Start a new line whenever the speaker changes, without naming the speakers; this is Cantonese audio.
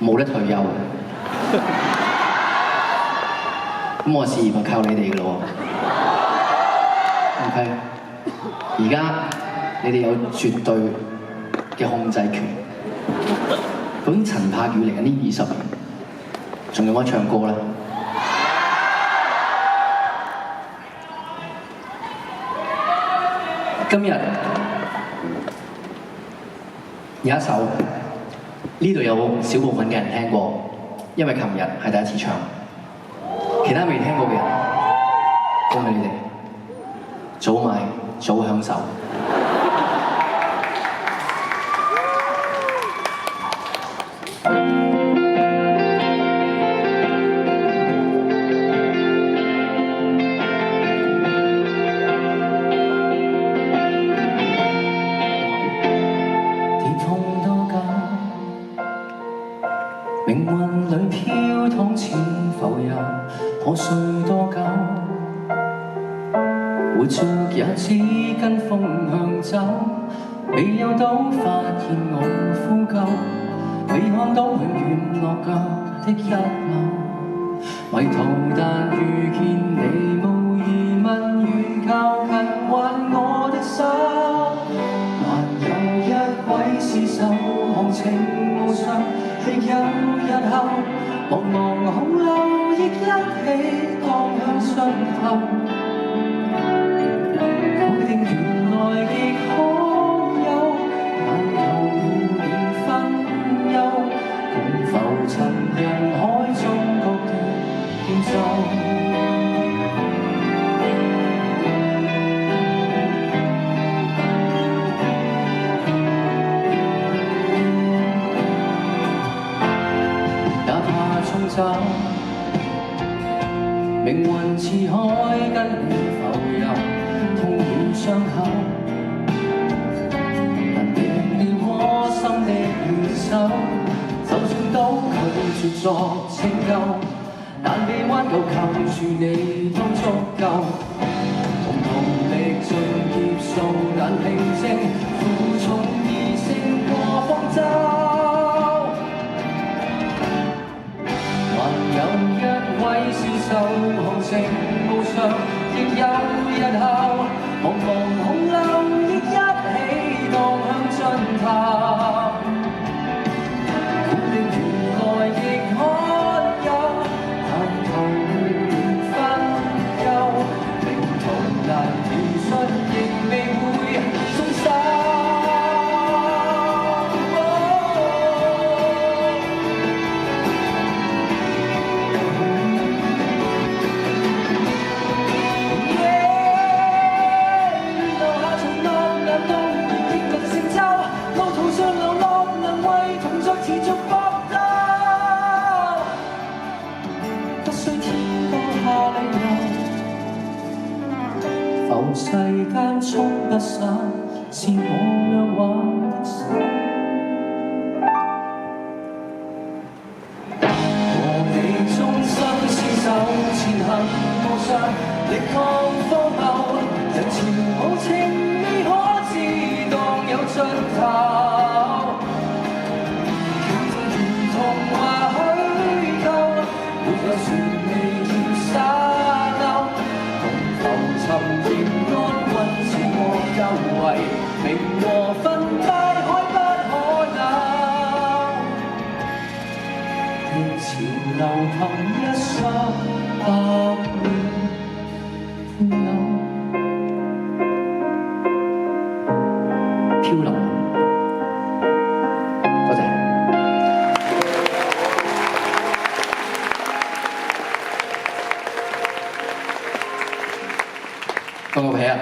冇得退休嘅。咁我事業就靠你哋嘅咯喎。OK， 而家你哋有絕對嘅控制權。究竟陳柏宇嚟緊呢20年，仲有冇得唱歌咧？今日有一首，呢度有少部分嘅人聽過，因為琴日係第一次唱。其他未聽過嘅人，恭喜你哋，早買早享受。
命運裏飄蕩似浮游，可睡多久？活着也只跟風向走，未有到發現我呼救，未看到永遠落腳的一縷，迷途但遇見你，無疑問願靠近挽我的手，還有一位廝守行情路上。亦有日後，茫茫洪流亦一起蕩向盡頭。確定原來亦可有，但求互別分憂，共浮沉人海中各地競走。命運似海跟你浮游，痛了傷口，但定了窩心的援手，就算都拒絕作拯救，但被挽救靠住你都足夠。同歷盡劫數難平靜，負重而勝過方舟。有一位廝守行情路上，亦有日後，茫茫洪流亦一起蕩向盡頭。確定原來亦可有，但求互別分憂，命途難描述，亦未會鬆手。持續搏鬥，不需天高下理由，浮世間衝不散，是我若挽的手。和你終生廝守前行路上，力抗荒謬，人潮無情未可知當有盡頭。童話虛構，沒有船未要沙鷗，共浮沉仍安穩自我優惠，名和分大海不可留，逆潮流憑一雙百年歡樂漂流。放個屁啊！